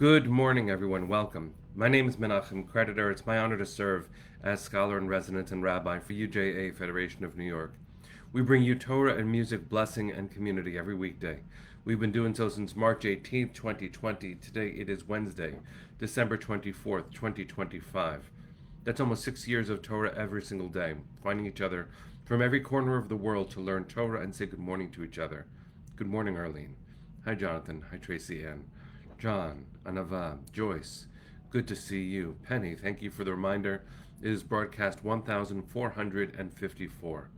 Good morning, everyone. Welcome. My name is Menachem Creditor. It's my honor to serve as scholar in residence and rabbi for UJA Federation of New York. We bring you Torah and music, blessing, and community every weekday. We've been doing so since March 18th, 2020. Today it is Wednesday, December 24th, 2025. That's almost 6 years of Torah every single day, finding each other from every corner of the world to learn Torah and say good morning to each other. Good morning, Arlene. Hi, Jonathan. Hi, Tracy Ann. John, Anava, Joyce, good to see you. Penny, thank you for the reminder. It is broadcast 1454.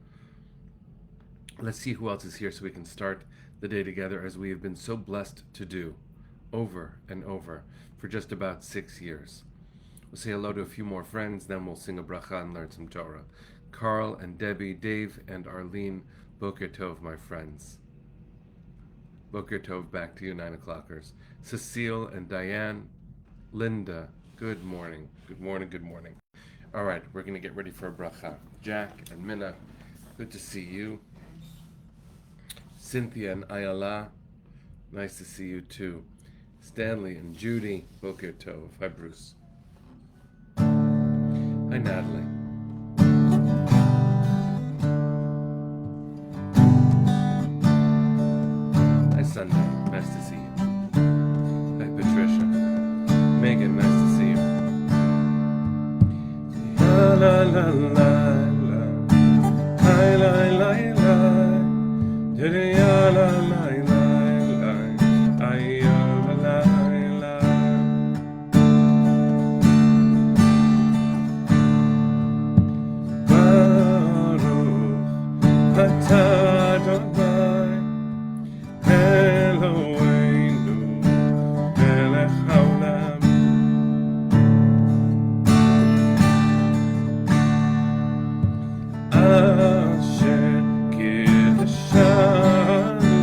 Let's see who else is here so we can start the day together as we have been so blessed to do over and over for just about 6 years. We'll say hello to a few more friends, then we'll sing a bracha and learn some Torah. Carl and Debbie, Dave and Arlene, Boker Tov, my friends. Boker Tov, back to you, 9 o'clockers. Cecile and Diane, Linda, good morning. Good morning, good morning. All right, we're going to get ready for a bracha. Jack and Minna, good to see you. Cynthia and Ayala, nice to see you too. Stanley and Judy, Boker Tov. Hi, Bruce. Hi, Natalie. Hi, Sunday. Nice to see you. Hi, Patricia. Megan, nice to see you. La la la la la. Hi, la la la. Did ya la la la la. Ay la la la. Baruch atah Adonai Eloheinu melech haolam. Asher kiddushanu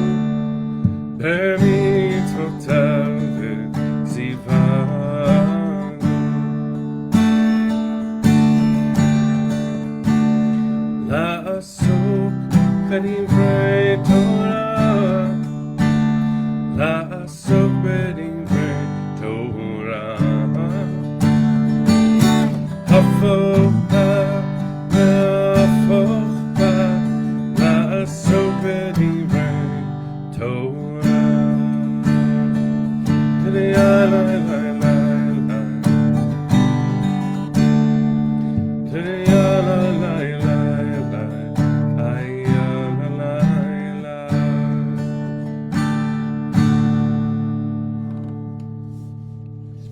b'mitzvotav v'tzivanu la'asok b'divrei Torah, la'asok b'divrei Torah, hafoch ba ve'hafoch ba, la'asok b'divrei Torah. Didiya la la la la. Didiya la la la la. Ayya la la la.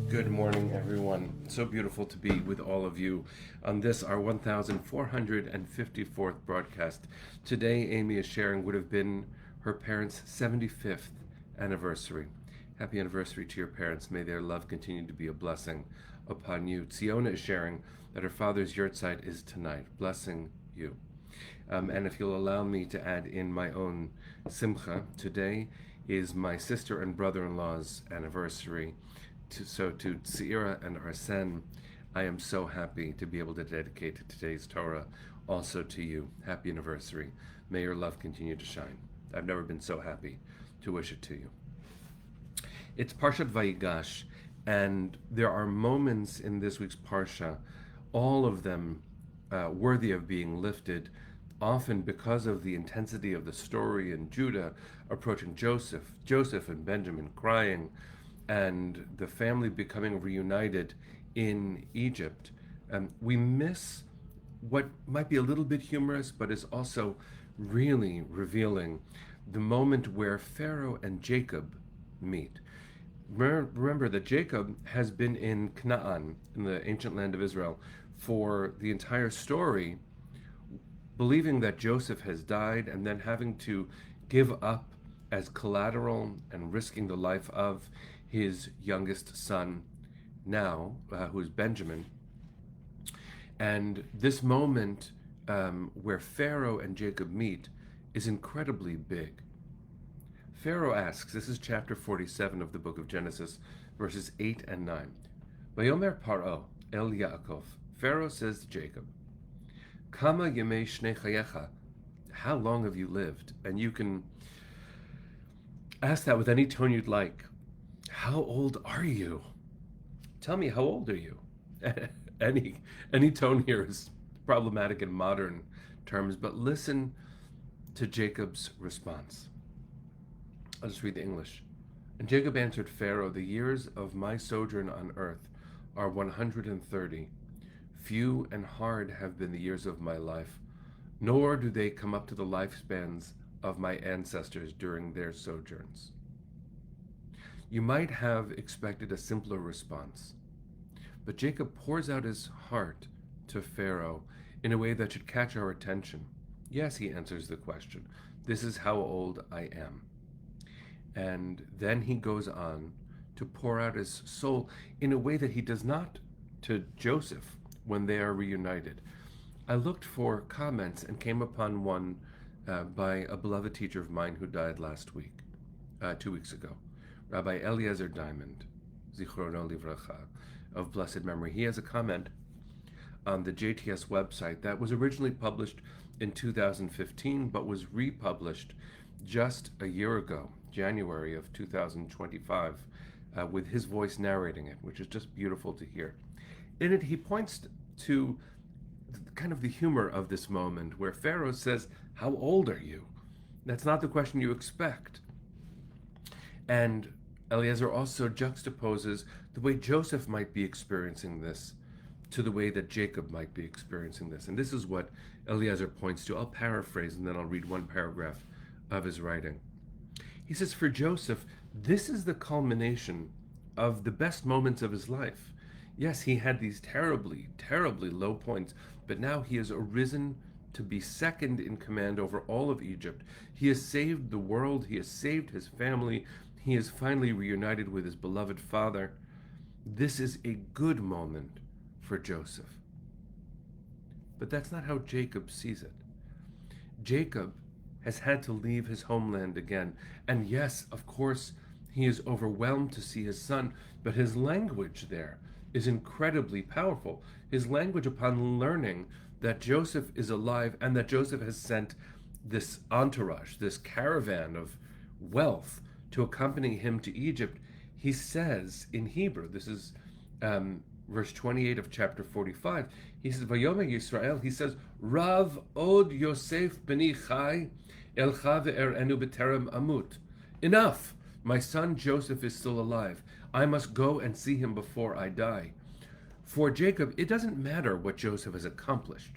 Good morning, everyone. So beautiful to be with all of you on this, our 1454th broadcast. Today, Amy is sharing would have been her parents' 75th anniversary. Happy anniversary to your parents. May their love continue to be a blessing upon you. Tziona is sharing that her father's yurtzeit is tonight. Blessing you. And if you'll allow me to add in my own simcha, today is my sister and brother-in-law's anniversary. So to Tzira and Arsen, I am so happy to be able to dedicate today's Torah also to you. Happy anniversary. May your love continue to shine. I've never been so happy to wish it to you. It's Parshat Vayigash, and there are moments in this week's Parsha, all of them worthy of being lifted, often because of the intensity of the story and Judah approaching Joseph and Benjamin crying, and the family becoming reunited in Egypt. We miss what might be a little bit humorous, but is also really revealing, the moment where Pharaoh and Jacob meet. Remember that Jacob has been in Canaan, in the ancient land of Israel, for the entire story, believing that Joseph has died and then having to give up as collateral and risking the life of his youngest son, now, who is Benjamin. And this moment where Pharaoh and Jacob meet is incredibly big. Pharaoh asks, this is chapter 47 of the book of Genesis, verses 8 and 9. Vayomer Paro el Yaakov. Pharaoh says to Jacob, Kama yemei shnei chayecha. How long have you lived? And you can ask that with any tone you'd like. How old are you? Tell me, how old are you? any any tone here is problematic in modern terms, but listen to Jacob's response. I'll just read the English. And Jacob answered Pharaoh, the years of my sojourn on earth are 130. Few and hard have been the years of my life, nor do they come up to the lifespans of my ancestors during their sojourns. You might have expected a simpler response, but Jacob pours out his heart to Pharaoh in a way that should catch our attention. Yes, he answers the question. This is how old I am. And then he goes on to pour out his soul in a way that he does not to Joseph when they are reunited. I looked for comments and came upon one by a beloved teacher of mine who died last week, 2 weeks ago, Rabbi Eliezer Diamond, Zichrono Livracha, of blessed memory. He has a comment on the JTS website that was originally published in 2015, but was republished just a year ago, January of 2025, with his voice narrating it, which is just beautiful to hear. In it, he points to kind of the humor of this moment where Pharaoh says, how old are you? That's not the question you expect. And Eliezer also juxtaposes the way Joseph might be experiencing this to the way that Jacob might be experiencing this. And this is what Eliezer points to. I'll paraphrase and then I'll read one paragraph of his writing. He says, for Joseph, this is the culmination of the best moments of his life. Yes, he had these terribly, terribly low points, but now he has arisen to be second in command over all of Egypt. He has saved the world. He has saved his family. He is finally reunited with his beloved father. This is a good moment for Joseph. But that's not how Jacob sees it. Jacob has had to leave his homeland again. And yes, of course, he is overwhelmed to see his son, but his language there is incredibly powerful. His language upon learning that Joseph is alive and that Joseph has sent this entourage, this caravan of wealth to accompany him to Egypt, he says in Hebrew, this is verse 28 of chapter 45, he says, Vayomer Yisrael, he says, Rav od Yosef b'ni chai elcha ve'erenu b'terem amut. Enough! My son Joseph is still alive. I must go and see him before I die. For Jacob, it doesn't matter what Joseph has accomplished.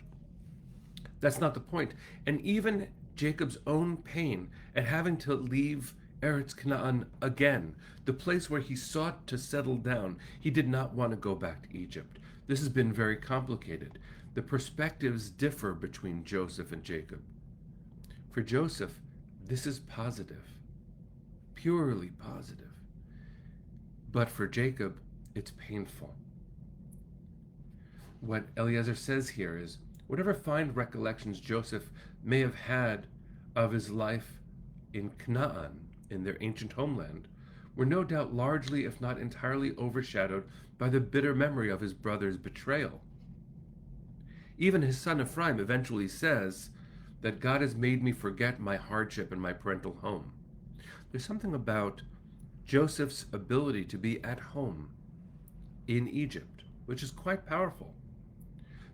That's not the point. And even Jacob's own pain at having to leave Eretz Canaan again, the place where he sought to settle down, he did not want to go back to Egypt. This has been very complicated. The perspectives differ between Joseph and Jacob. For Joseph, this is positive, purely positive. But for Jacob, it's painful. What Eliezer says here is, whatever fine recollections Joseph may have had of his life in Canaan, in their ancient homeland, were no doubt largely, if not entirely, overshadowed by the bitter memory of his brother's betrayal. Even his son Ephraim eventually says that God has made me forget my hardship in my parental home. There's something about Joseph's ability to be at home in Egypt, which is quite powerful.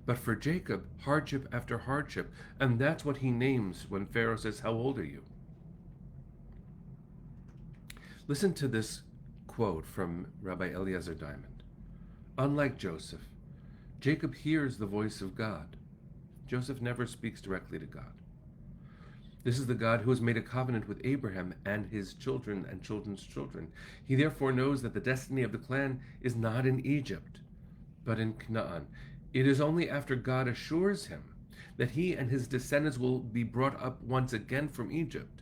But for Jacob, hardship after hardship, and that's what he names when Pharaoh says, how old are you? Listen to this quote from Rabbi Eliezer Diamond. Unlike Joseph, Jacob hears the voice of God. Joseph never speaks directly to God. This is the God who has made a covenant with Abraham and his children and children's children. He therefore knows that the destiny of the clan is not in Egypt, but in Canaan. It is only after God assures him that he and his descendants will be brought up once again from Egypt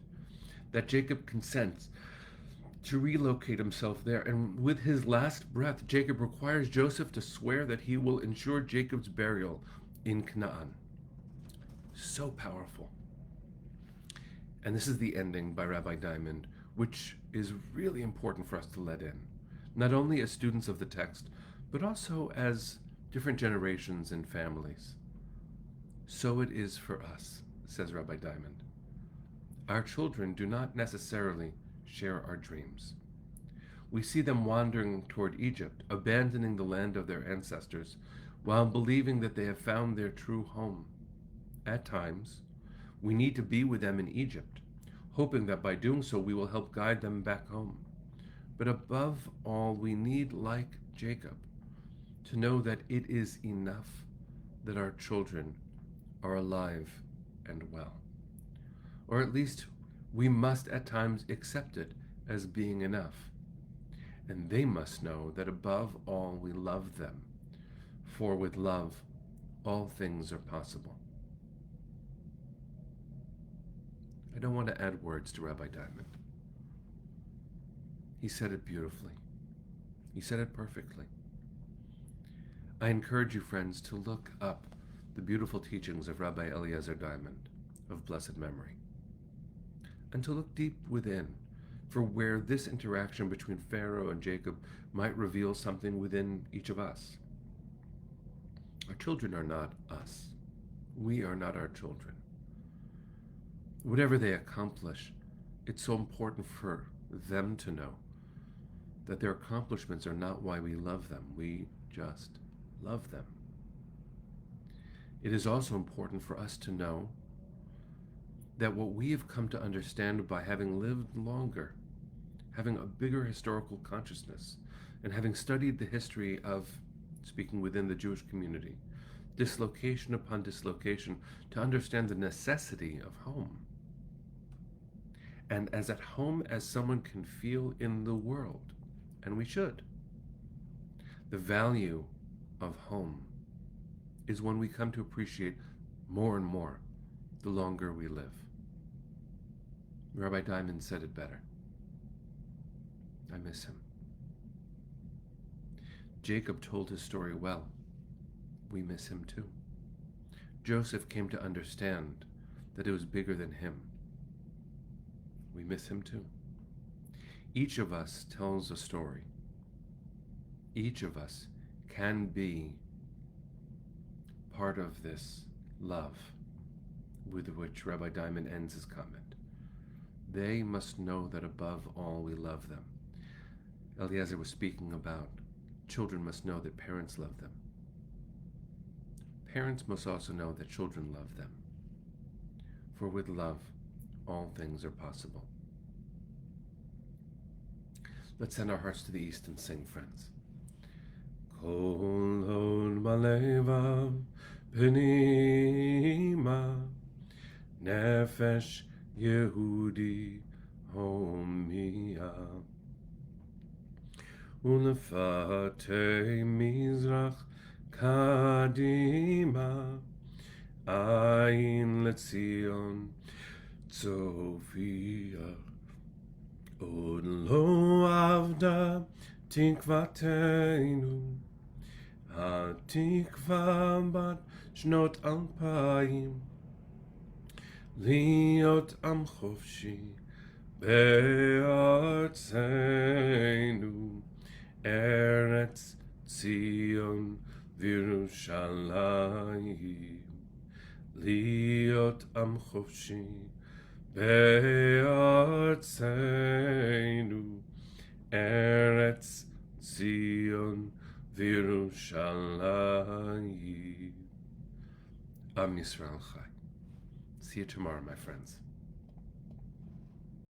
that Jacob consents to relocate himself there. And with his last breath, Jacob requires Joseph to swear that he will ensure Jacob's burial in Canaan. So powerful. And this is the ending by Rabbi Diamond, which is really important for us to let in, not only as students of the text, but also as different generations and families. So it is for us, says Rabbi Diamond. Our children do not necessarily share our dreams. We see them wandering toward Egypt, abandoning the land of their ancestors, while believing that they have found their true home. At times, we need to be with them in Egypt, hoping that by doing so we will help guide them back home. But above all, we need, like Jacob, to know that it is enough that our children are alive and well. Or at least we must at times accept it as being enough. And they must know that above all we love them, for with love all things are possible. I don't want to add words to Rabbi Diamond. He said it beautifully. He said it perfectly. I encourage you, friends, to look up the beautiful teachings of Rabbi Eliezer Diamond of blessed memory, and to look deep within for where this interaction between Pharaoh and Jacob might reveal something within each of us. Our children are not us. We are not our children. Whatever they accomplish, it's so important for them to know that their accomplishments are not why we love them. We just love them. It is also important for us to know that what we have come to understand by having lived longer, having a bigger historical consciousness, and having studied the history of, speaking within the Jewish community, dislocation upon dislocation, to understand the necessity of home. And as at home as someone can feel in the world, and we should. The value of home is when we come to appreciate more and more the longer we live. Rabbi Diamond said it better. I miss him. Jacob told his story well. We miss him too. Joseph came to understand that it was bigger than him. We miss him too. Each of us tells a story. Each of us can be part of this love with which Rabbi Diamond ends his comment. They must know that above all we love them. Eliezer was speaking about children must know that parents love them. Parents must also know that children love them. For with love, all things are possible. Let's send our hearts to the east and sing, friends. Kol hod balevav pnima nefesh Yehudi homia ulefate mizrach kadima ayin letzion tzofia od lo avda tikvateinu התקווה בת שנות 2000 להיות עם חופשי בארצנו ארץ ציון וירושלים להיות עם חופשי בארצנו ארץ ציון Virushalayim. Am Yisrael Chai. See you tomorrow, my friends.